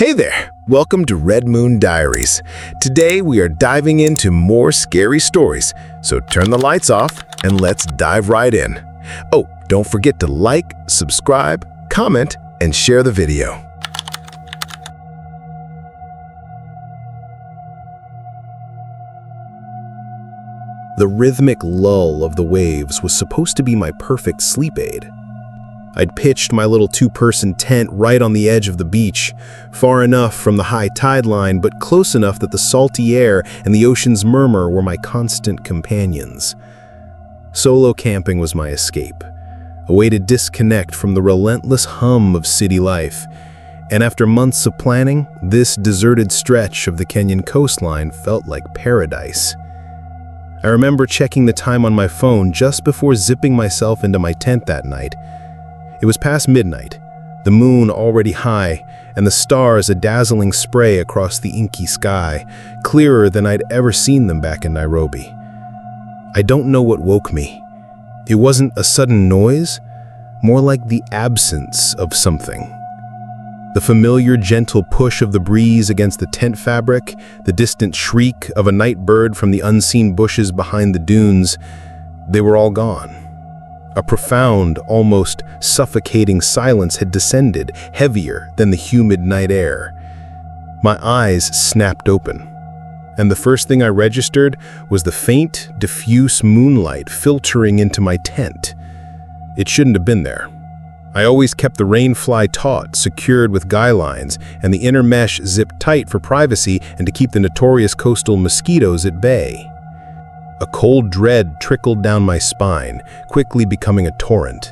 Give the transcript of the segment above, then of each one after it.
Hey there! Welcome to Red Moon Diaries. Today we are diving into more scary stories, so turn the lights off and let's dive right in. Oh, don't forget to like, subscribe, comment, and share the video. The rhythmic lull of the waves was supposed to be my perfect sleep aid. I'd pitched my little two-person tent right on the edge of the beach, far enough from the high tide line, but close enough that the salty air and the ocean's murmur were my constant companions. Solo camping was my escape, a way to disconnect from the relentless hum of city life. And after months of planning, this deserted stretch of the Kenyan coastline felt like paradise. I remember checking the time on my phone just before zipping myself into my tent that night. It was past midnight, the moon already high, and the stars a dazzling spray across the inky sky, clearer than I'd ever seen them back in Nairobi. I don't know what woke me. It wasn't a sudden noise, more like the absence of something. The familiar gentle push of the breeze against the tent fabric, the distant shriek of a night bird from the unseen bushes behind the dunes, they were all gone. A profound, almost suffocating silence had descended, heavier than the humid night air. My eyes snapped open, and the first thing I registered was the faint, diffuse moonlight filtering into my tent. It shouldn't have been there. I always kept the rainfly taut, secured with guy lines, and the inner mesh zipped tight for privacy and to keep the notorious coastal mosquitoes at bay. A cold dread trickled down my spine, quickly becoming a torrent.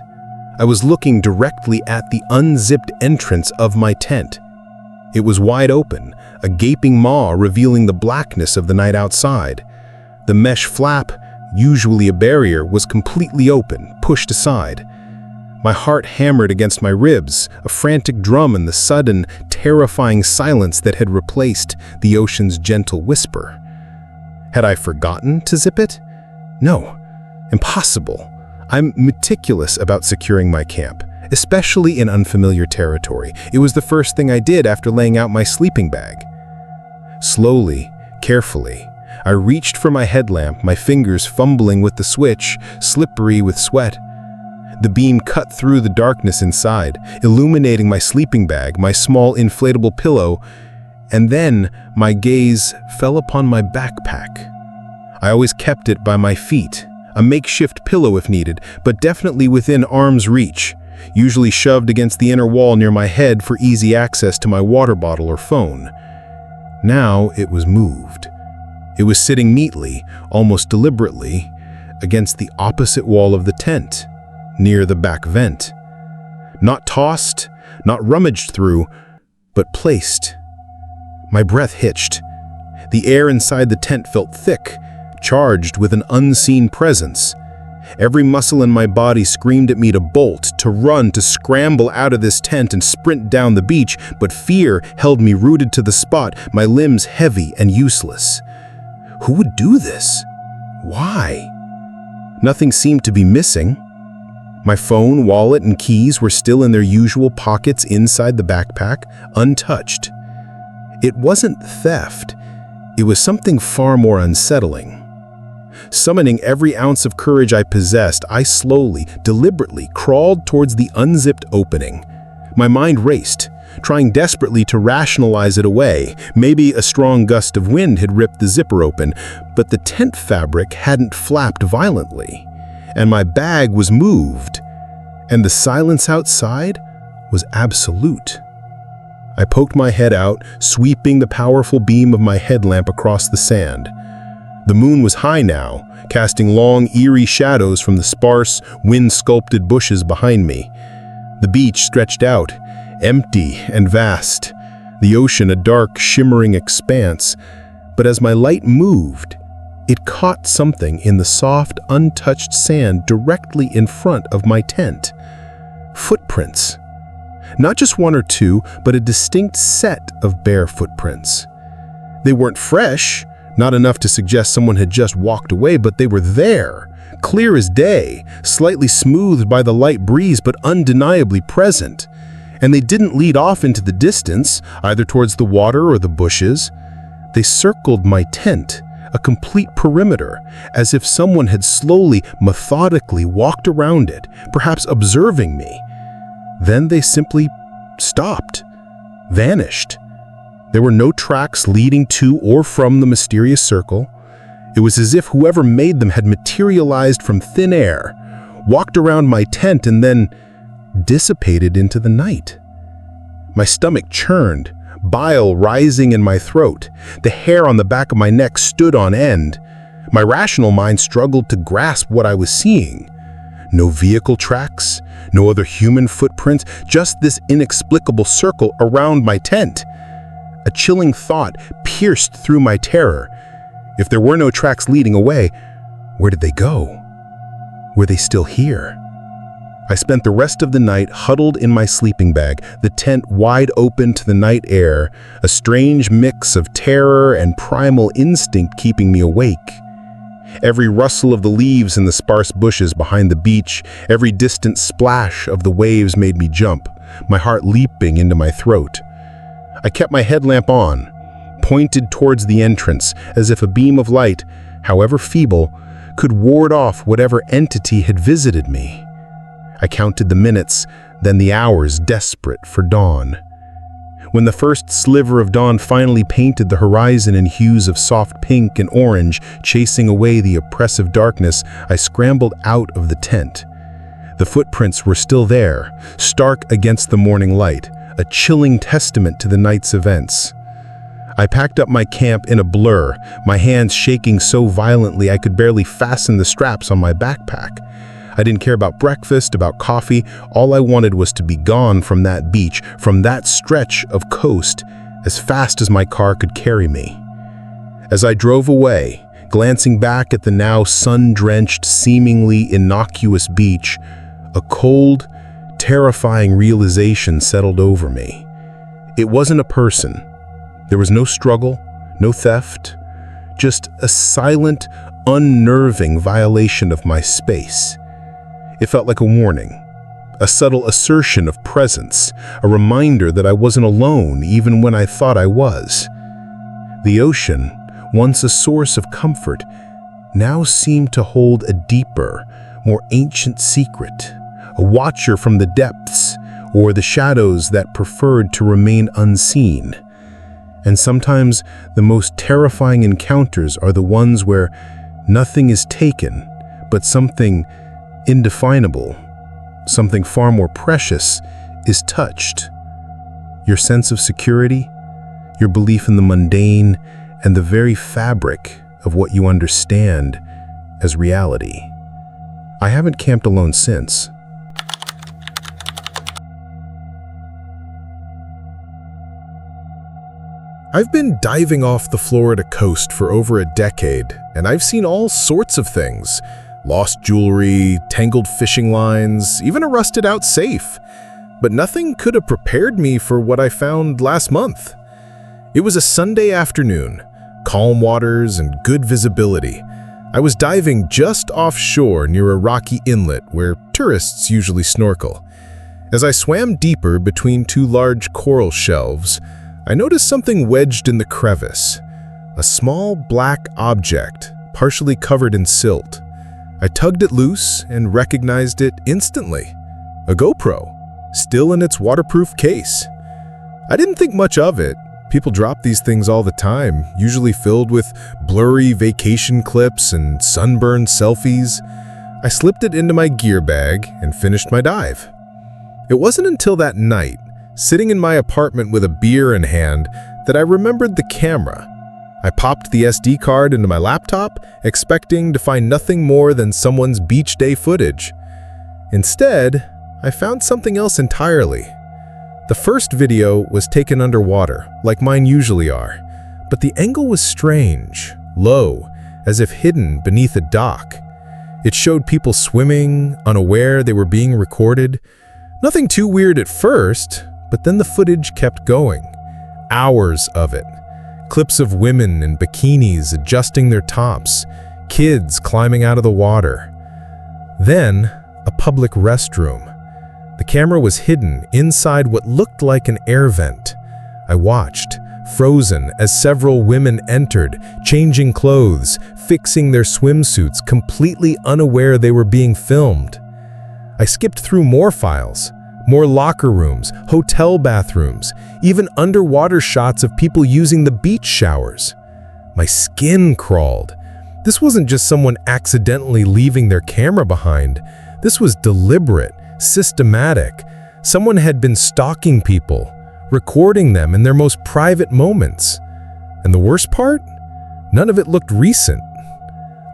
I was looking directly at the unzipped entrance of my tent. It was wide open, a gaping maw revealing the blackness of the night outside. The mesh flap, usually a barrier, was completely open, pushed aside. My heart hammered against my ribs, a frantic drum in the sudden, terrifying silence that had replaced the ocean's gentle whisper. Had I forgotten to zip it? No, impossible. I'm meticulous about securing my camp, especially in unfamiliar territory. It was the first thing I did after laying out my sleeping bag. Slowly, carefully, I reached for my headlamp, my fingers fumbling with the switch, slippery with sweat. The beam cut through the darkness inside, illuminating my sleeping bag, my small inflatable pillow, and then my gaze fell upon my backpack. I always kept it by my feet, a makeshift pillow if needed, but definitely within arm's reach, usually shoved against the inner wall near my head for easy access to my water bottle or phone. Now it was moved. It was sitting neatly, almost deliberately, against the opposite wall of the tent, near the back vent. Not tossed, not rummaged through, but placed. My breath hitched. The air inside the tent felt thick, charged with an unseen presence. Every muscle in my body screamed at me to bolt, to run, to scramble out of this tent and sprint down the beach, but fear held me rooted to the spot, my limbs heavy and useless. Who would do this? Why? Nothing seemed to be missing. My phone, wallet, and keys were still in their usual pockets inside the backpack, untouched. It wasn't theft. It was something far more unsettling. Summoning every ounce of courage I possessed, I slowly, deliberately crawled towards the unzipped opening. My mind raced, trying desperately to rationalize it away. Maybe a strong gust of wind had ripped the zipper open, but the tent fabric hadn't flapped violently, and my bag was moved, and the silence outside was absolute. I poked my head out, sweeping the powerful beam of my headlamp across the sand. The moon was high now, casting long, eerie shadows from the sparse, wind-sculpted bushes behind me. The beach stretched out, empty and vast, the ocean a dark, shimmering expanse. But as my light moved, it caught something in the soft, untouched sand directly in front of my tent. Footprints. Not just one or two, but a distinct set of bare footprints. They weren't fresh, not enough to suggest someone had just walked away, but they were there, clear as day, slightly smoothed by the light breeze, but undeniably present. And they didn't lead off into the distance, either towards the water or the bushes. They circled my tent, a complete perimeter, as if someone had slowly, methodically walked around it, perhaps observing me. Then they simply stopped, vanished. There were no tracks leading to or from the mysterious circle. It was as if whoever made them had materialized from thin air, walked around my tent, and then dissipated into the night. My stomach churned, bile rising in my throat. The hair on the back of my neck stood on end. My rational mind struggled to grasp what I was seeing. No vehicle tracks, no other human footprints, just this inexplicable circle around my tent. A chilling thought pierced through my terror. If there were no tracks leading away, where did they go? Were they still here? I spent the rest of the night huddled in my sleeping bag, the tent wide open to the night air, a strange mix of terror and primal instinct keeping me awake. Every rustle of the leaves in the sparse bushes behind the beach, every distant splash of the waves made me jump, my heart leaping into my throat. I kept my headlamp on, pointed towards the entrance, as if a beam of light, however feeble, could ward off whatever entity had visited me. I counted the minutes, then the hours, desperate for dawn. When the first sliver of dawn finally painted the horizon in hues of soft pink and orange, chasing away the oppressive darkness, I scrambled out of the tent. The footprints were still there, stark against the morning light, a chilling testament to the night's events. I packed up my camp in a blur, my hands shaking so violently I could barely fasten the straps on my backpack. I didn't care about breakfast, about coffee. All I wanted was to be gone from that beach, from that stretch of coast, as fast as my car could carry me. As I drove away, glancing back at the now sun-drenched, seemingly innocuous beach, a cold, terrifying realization settled over me. It wasn't a person. There was no struggle, no theft, just a silent, unnerving violation of my space. It felt like a warning, a subtle assertion of presence, a reminder that I wasn't alone even when I thought I was. The ocean, once a source of comfort, now seemed to hold a deeper, more ancient secret, a watcher from the depths or the shadows that preferred to remain unseen. And sometimes the most terrifying encounters are the ones where nothing is taken, but something indefinable, something far more precious, is touched. Your sense of security, your belief in the mundane, and the very fabric of what you understand as reality. I haven't camped alone since. I've been diving off the Florida coast for over a decade, and I've seen all sorts of things. Lost jewelry, tangled fishing lines, even a rusted-out safe. But nothing could have prepared me for what I found last month. It was a Sunday afternoon, calm waters and good visibility. I was diving just offshore near a rocky inlet where tourists usually snorkel. As I swam deeper between two large coral shelves, I noticed something wedged in the crevice, a small black object partially covered in silt. I tugged it loose and recognized it instantly. A GoPro, still in its waterproof case. I didn't think much of it. People drop these things all the time, usually filled with blurry vacation clips and sunburned selfies. I slipped it into my gear bag and finished my dive. It wasn't until that night, sitting in my apartment with a beer in hand, that I remembered the camera. I popped the SD card into my laptop, expecting to find nothing more than someone's beach day footage. Instead, I found something else entirely. The first video was taken underwater, like mine usually are, but the angle was strange, low, as if hidden beneath a dock. It showed people swimming, unaware they were being recorded. Nothing too weird at first, but then the footage kept going. Hours of it. Clips of women in bikinis adjusting their tops, kids climbing out of the water. Then, a public restroom. The camera was hidden inside what looked like an air vent. I watched, frozen, as several women entered, changing clothes, fixing their swimsuits, completely unaware they were being filmed. I skipped through more files, more locker rooms, hotel bathrooms, even underwater shots of people using the beach showers. My skin crawled. This wasn't just someone accidentally leaving their camera behind. This was deliberate, systematic. Someone had been stalking people, recording them in their most private moments. And the worst part? None of it looked recent.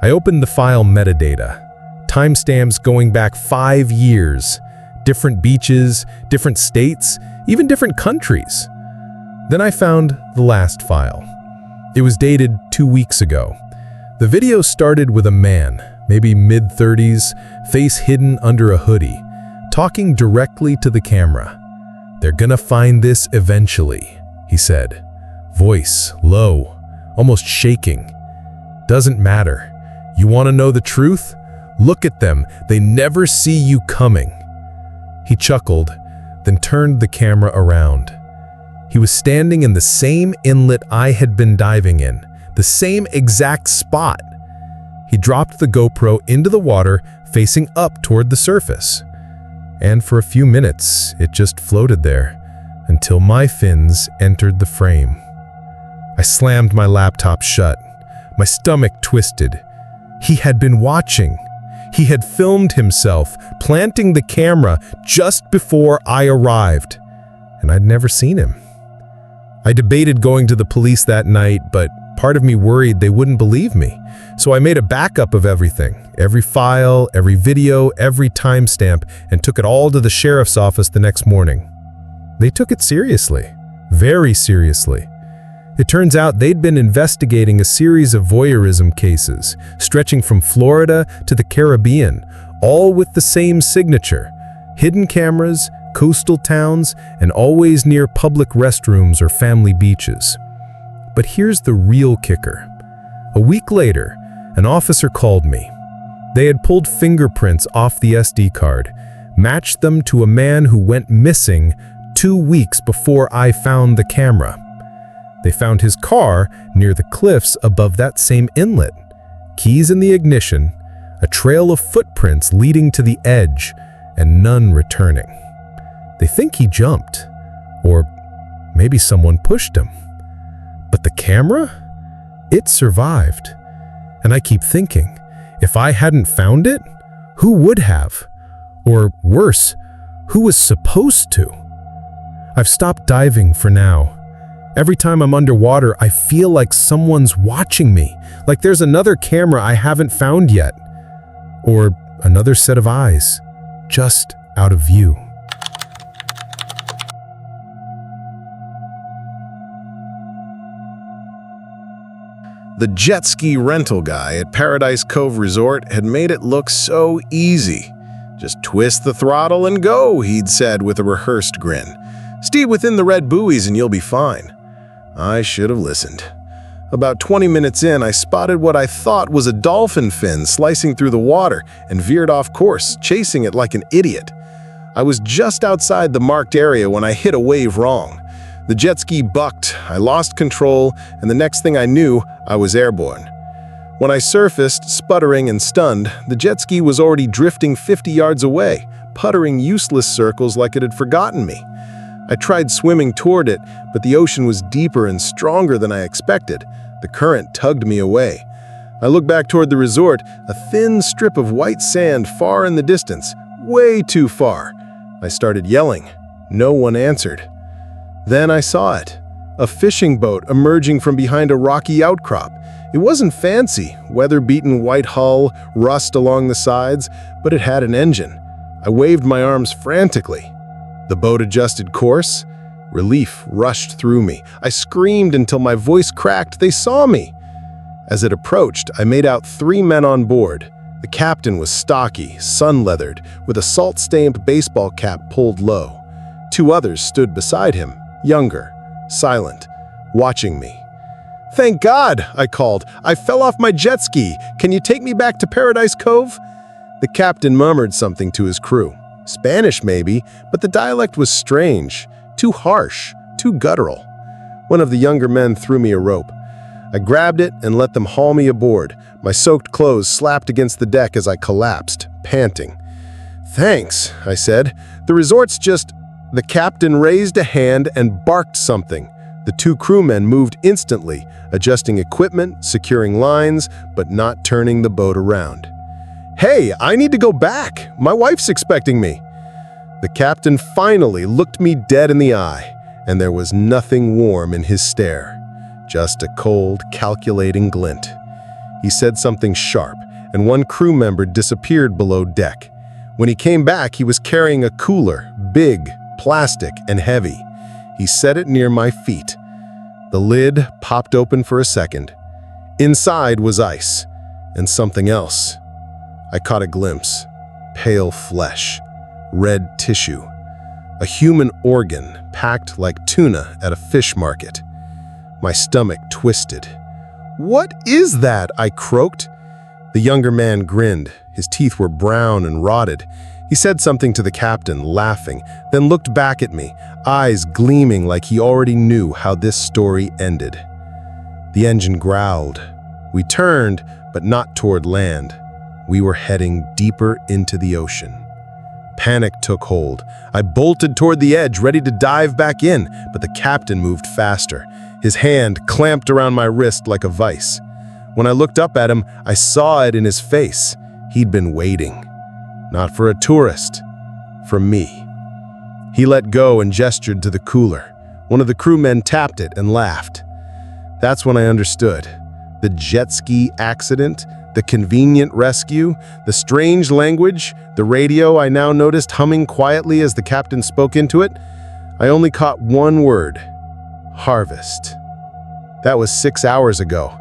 I opened the file metadata. Timestamps going back 5 years. Different beaches, different states, even different countries. Then I found the last file. It was dated 2 weeks ago. The video started with a man, maybe mid-30s, face hidden under a hoodie, talking directly to the camera. "They're gonna find this eventually," he said. Voice low, almost shaking. "Doesn't matter. You want to know the truth? Look at them. They never see you coming." He chuckled, then turned the camera around. He was standing in the same inlet I had been diving in, the same exact spot. He dropped the GoPro into the water, facing up toward the surface. And for a few minutes, it just floated there, until my fins entered the frame. I slammed my laptop shut. My stomach twisted. He had been watching. He had filmed himself, planting the camera just before I arrived. And I'd never seen him. I debated going to the police that night, but part of me worried they wouldn't believe me. So I made a backup of everything, every file, every video, every timestamp, and took it all to the sheriff's office the next morning. They took it seriously, very seriously. It turns out they'd been investigating a series of voyeurism cases, stretching from Florida to the Caribbean, all with the same signature: hidden cameras, coastal towns, and always near public restrooms or family beaches. But here's the real kicker. A week later, an officer called me. They had pulled fingerprints off the SD card, matched them to a man who went missing 2 weeks before I found the camera. They found his car near the cliffs above that same inlet, keys in the ignition, a trail of footprints leading to the edge, and none returning. They think he jumped, or maybe someone pushed him. But the camera? It survived. And I keep thinking, if I hadn't found it, who would have? Or worse, who was supposed to? I've stopped diving for now. Every time I'm underwater, I feel like someone's watching me, like there's another camera I haven't found yet, or another set of eyes, just out of view. The jet ski rental guy at Paradise Cove Resort had made it look so easy. "Just twist the throttle and go," he'd said with a rehearsed grin. "Stay within the red buoys and you'll be fine." I should have listened. About 20 minutes in, I spotted what I thought was a dolphin fin slicing through the water and veered off course, chasing it like an idiot. I was just outside the marked area when I hit a wave wrong. The jet ski bucked, I lost control, and the next thing I knew, I was airborne. When I surfaced, sputtering and stunned, the jet ski was already drifting 50 yards away, puttering useless circles like it had forgotten me. I tried swimming toward it, but the ocean was deeper and stronger than I expected. The current tugged me away. I looked back toward the resort, a thin strip of white sand far in the distance, way too far. I started yelling. No one answered. Then I saw it. A fishing boat emerging from behind a rocky outcrop. It wasn't fancy, weather-beaten white hull, rust along the sides, but it had an engine. I waved my arms frantically. The boat adjusted course. Relief rushed through me. I screamed until my voice cracked. They saw me. As it approached, I made out 3 men on board. The captain was stocky, sun-leathered, with a salt-stained baseball cap pulled low. 2 others stood beside him, younger, silent, watching me. "Thank God," I called. "I fell off my jet ski. Can you take me back to Paradise Cove?" The captain murmured something to his crew. Spanish maybe, but the dialect was strange, too harsh, too guttural. One of the younger men threw me a rope. I grabbed it and let them haul me aboard. My soaked clothes slapped against the deck as I collapsed, panting. "Thanks," I said. "The resort's just—" The captain raised a hand and barked something. The two crewmen moved instantly, adjusting equipment, securing lines, but not turning the boat around. "Hey, I need to go back. My wife's expecting me." The captain finally looked me dead in the eye, and there was nothing warm in his stare, just a cold, calculating glint. He said something sharp, and one crew member disappeared below deck. When he came back, he was carrying a cooler, big, plastic, and heavy. He set it near my feet. The lid popped open for a second. Inside was ice, and something else. I caught a glimpse. Pale flesh, red tissue. A human organ packed like tuna at a fish market. My stomach twisted. "What is that?" I croaked. The younger man grinned. His teeth were brown and rotted. He said something to the captain, laughing, then looked back at me, eyes gleaming like he already knew how this story ended. The engine growled. We turned, but not toward land. We were heading deeper into the ocean. Panic took hold. I bolted toward the edge, ready to dive back in, but the captain moved faster. His hand clamped around my wrist like a vice. When I looked up at him, I saw it in his face. He'd been waiting. Not for a tourist, for me. He let go and gestured to the cooler. One of the crewmen tapped it and laughed. That's when I understood. The jet ski accident, the convenient rescue, the strange language, the radio I now noticed humming quietly as the captain spoke into it. I only caught one word: harvest. That was 6 hours ago.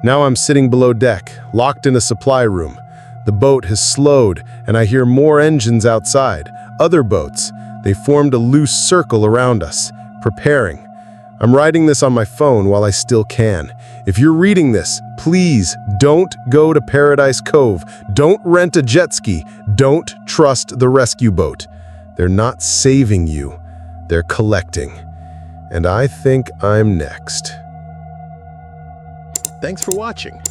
Now I'm sitting below deck, locked in a supply room. The boat has slowed, and I hear more engines outside. Other boats. They formed a loose circle around us, preparing. I'm writing this on my phone while I still can. If you're reading this, please don't go to Paradise Cove. Don't rent a jet ski. Don't trust the rescue boat. They're not saving you. They're collecting. And I think I'm next. Thanks for watching.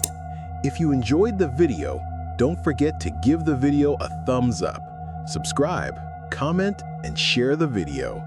If you enjoyed the video, don't forget to give the video a thumbs up, subscribe, comment, and share the video.